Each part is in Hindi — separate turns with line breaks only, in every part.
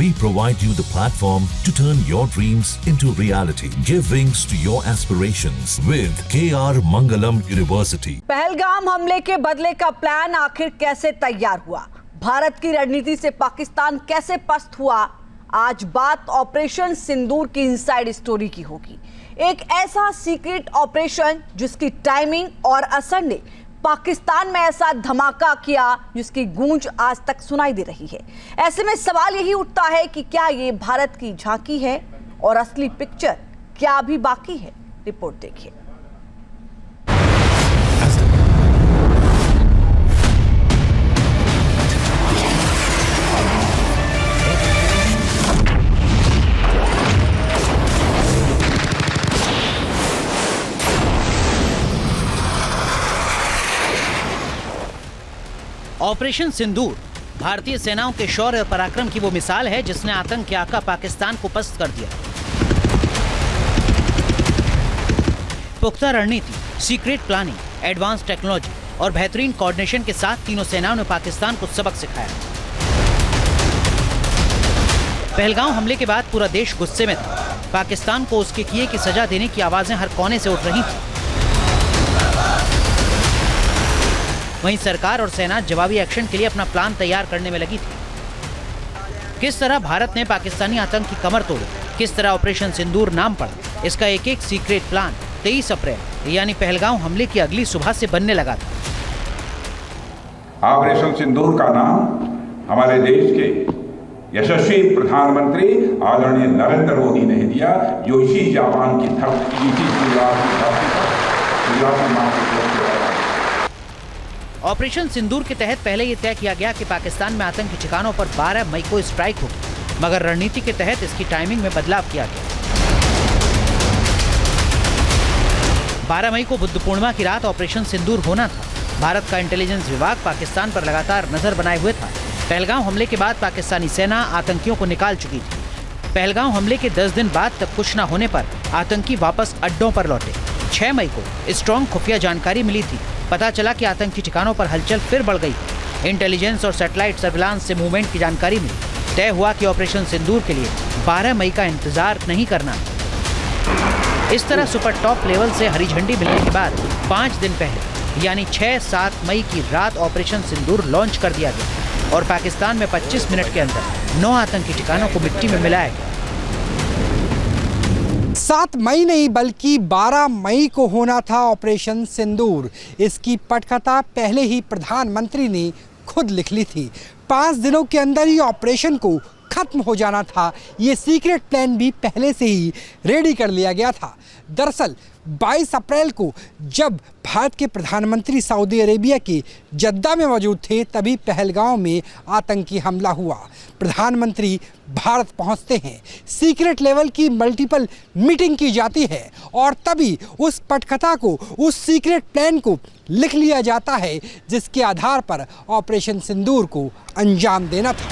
We provide you the platform to turn your dreams into reality. Give wings to your aspirations with KR Mangalam University.
Pahalgam हमले के बदले का प्लान आखिर कैसे तैयार हुआ? भारत की रणनीति से पाकिस्तान कैसे पस्त हुआ? आज बात ऑपरेशन सिंदूर की इनसाइड स्टोरी की होगी। एक ऐसा सीक्रेट ऑपरेशन जिसकी टाइमिंग और असर ने पाकिस्तान में ऐसा धमाका किया जिसकी गूंज आज तक सुनाई दे रही है। ऐसे में सवाल यही उठता है कि क्या ये भारत की झांकी है और असली पिक्चर क्या अभी बाकी है? रिपोर्ट देखिए।
ऑपरेशन सिंदूर भारतीय सेनाओं के शौर्य और पराक्रम की वो मिसाल है जिसने आतंक के आका पाकिस्तान को पस्त कर दिया। पुख्ता रणनीति, सीक्रेट प्लानिंग, एडवांस टेक्नोलॉजी और बेहतरीन कोऑर्डिनेशन के साथ तीनों सेनाओं ने पाकिस्तान को सबक सिखाया। पहलगाम हमले के बाद पूरा देश गुस्से में था। पाकिस्तान को उसके किए की सजा देने की आवाजें हर कोने से उठ रही थी। वहीं सरकार और सेना जवाबी एक्शन के लिए अपना प्लान तैयार करने में लगी थी। किस तरह भारत ने पाकिस्तानी आतंक की कमर तोड़ी, किस तरह ऑपरेशन सिंदूर नाम पड़ा, इसका एक एक सीक्रेट प्लान 23 अप्रैल यानी पहलगाम हमले की अगली सुबह से बनने लगा था।
ऑपरेशन सिंदूर का नाम हमारे देश के यशस्वी प्रधानमंत्री आदरणीय नरेंद्र मोदी ने दिया, जो इसी जापान की धरती
ऑपरेशन सिंदूर के तहत पहले ये तय किया गया कि पाकिस्तान में आतंकी ठिकानों पर 12 मई को स्ट्राइक होगी, मगर रणनीति के तहत इसकी टाइमिंग में बदलाव किया गया। 12 मई को बुद्ध पूर्णिमा की रात ऑपरेशन सिंदूर होना था। भारत का इंटेलिजेंस विभाग पाकिस्तान पर लगातार नजर बनाए हुए था। पहलगाम हमले के बाद पाकिस्तानी सेना आतंकियों को निकाल चुकी थी। पहलगाम हमले के 10 दिन बाद तक कुछ न होने पर आतंकी वापस अड्डों पर लौटे। 6 मई को स्ट्रॉन्ग खुफिया जानकारी मिली थी। पता चला कि आतंकी ठिकानों पर हलचल फिर बढ़ गई। इंटेलिजेंस और सैटेलाइट सर्विलांस से मूवमेंट की जानकारी मिली। तय हुआ कि ऑपरेशन सिंदूर के लिए 12 मई का इंतजार नहीं करना। इस तरह सुपर टॉप लेवल से हरी झंडी मिलने के बाद 5 दिन पहले यानी 6-7 मई की रात ऑपरेशन सिंदूर लॉन्च कर दिया गया और पाकिस्तान में 25 मिनट के अंदर 9 आतंकी ठिकानों को मिट्टी में मिलाया गया।
7 मई नहीं बल्कि 12 मई को होना था ऑपरेशन सिंदूर। इसकी पटकथा पहले ही प्रधानमंत्री ने खुद लिख ली थी। 5 दिनों के अंदर ही ऑपरेशन को खत्म हो जाना था। ये सीक्रेट प्लान भी पहले से ही रेडी कर लिया गया था। दरअसल 22 अप्रैल को जब भारत के प्रधानमंत्री सऊदी अरेबिया के जद्दा में मौजूद थे, तभी पहलगाम में आतंकी हमला हुआ। प्रधानमंत्री भारत पहुंचते हैं, सीक्रेट लेवल की मल्टीपल मीटिंग की जाती है और तभी उस पटकथा को, उस सीक्रेट प्लान को लिख लिया जाता है जिसके आधार पर ऑपरेशन सिंदूर को अंजाम देना था।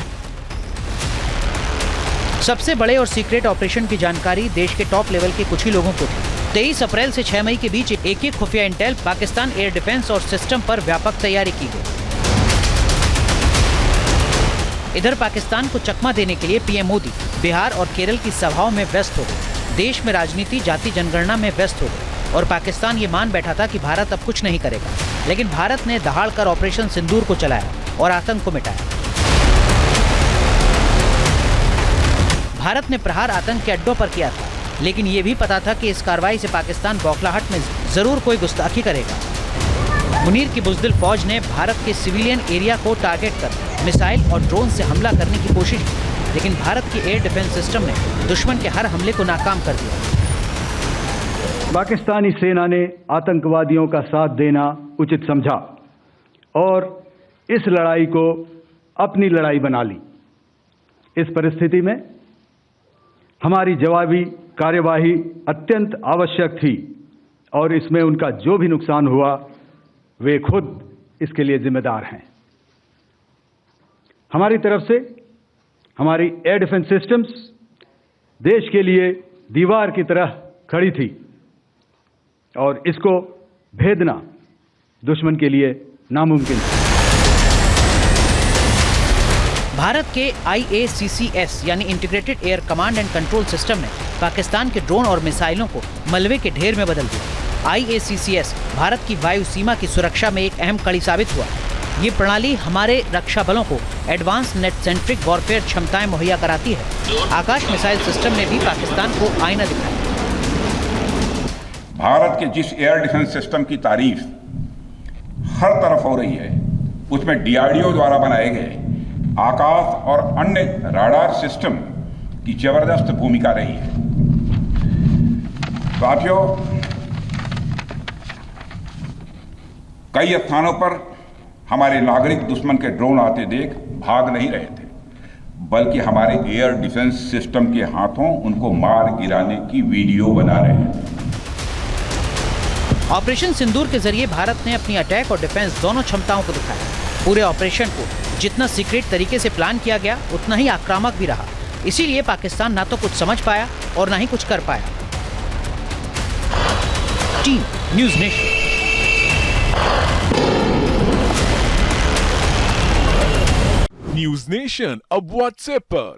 सबसे बड़े और सीक्रेट ऑपरेशन की जानकारी देश के टॉप लेवल के कुछ ही लोगों को थी। 23 अप्रैल से 6 मई के बीच एक खुफिया इंटेल पाकिस्तान एयर डिफेंस और सिस्टम पर व्यापक तैयारी की गई। इधर पाकिस्तान को चकमा देने के लिए पीएम मोदी बिहार और केरल की सभाओं में व्यस्त हो गए। देश में राजनीति, जाति जनगणना में व्यस्त हो गए और पाकिस्तान ये मान बैठा था कि भारत अब कुछ नहीं करेगा। लेकिन भारत ने दहाड़ कर ऑपरेशन सिंदूर को चलाया और आतंक को मिटाया। भारत ने प्रहार आतंक के अड्डों पर किया था, लेकिन ये भी पता था कि इस कार्रवाई से पाकिस्तान बौखलाहट में जरूर कोई गुस्ताखी करेगा। मुनीर की बुज़दिल फौज ने भारत के सिविलियन एरिया को टारगेट कर मिसाइल और ड्रोन से हमला करने की कोशिश की, लेकिन भारत की एयर डिफेंस सिस्टम ने दुश्मन के हर हमले को नाकाम कर दिया।
पाकिस्तानी सेना ने आतंकवादियों का साथ देना उचित समझा और इस लड़ाई को अपनी लड़ाई बना ली। इस परिस्थिति में हमारी जवाबी कार्यवाही अत्यंत आवश्यक थी और इसमें उनका जो भी नुकसान हुआ वे खुद इसके लिए जिम्मेदार हैं। हमारी तरफ से हमारी एयर डिफेंस सिस्टम्स देश के लिए दीवार की तरह खड़ी थी और इसको भेदना दुश्मन के लिए नामुमकिन था।
भारत के IACCS यानी integrated air command and control system ने पाकिस्तान के ड्रोन और मिसाइलों को मलबे के ढेर में बदल दिया। IACCS भारत की वायु सीमा की सुरक्षा में एक अहम कड़ी साबित हुआ। ये प्रणाली हमारे रक्षा बलों को एडवांस नेट सेंट्रिक वॉरफेयर क्षमताएं मुहैया कराती है। आकाश मिसाइल सिस्टम ने भी पाकिस्तान को आईना दिखाया।
भारत के जिस एयर डिफेंस सिस्टम की तारीफ हर तरफ हो रही है, उसमें DRDO द्वारा बनाए गए आकाश और अन्य राडार सिस्टम की जबरदस्त भूमिका रही है। साथियों, कई स्थानों पर हमारे नागरिक दुश्मन के ड्रोन आते देख भाग नहीं रहे थे, बल्कि हमारे एयर डिफेंस सिस्टम के हाथों उनको मार गिराने की वीडियो बना रहे हैं।
ऑपरेशन सिंदूर के जरिए भारत ने अपनी अटैक और डिफेंस दोनों क्षमताओं को दिखाया। पूरे ऑपरेशन को जितना सीक्रेट तरीके से प्लान किया गया, उतना ही आक्रामक भी रहा। इसीलिए पाकिस्तान ना तो कुछ समझ पाया और ना ही कुछ कर पाया। Team news nation.
News nation अब व्हाट्सएप पर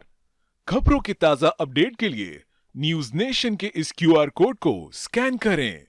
खबरों की ताजा अपडेट के लिए न्यूज नेशन के इस QR कोड को स्कैन करें।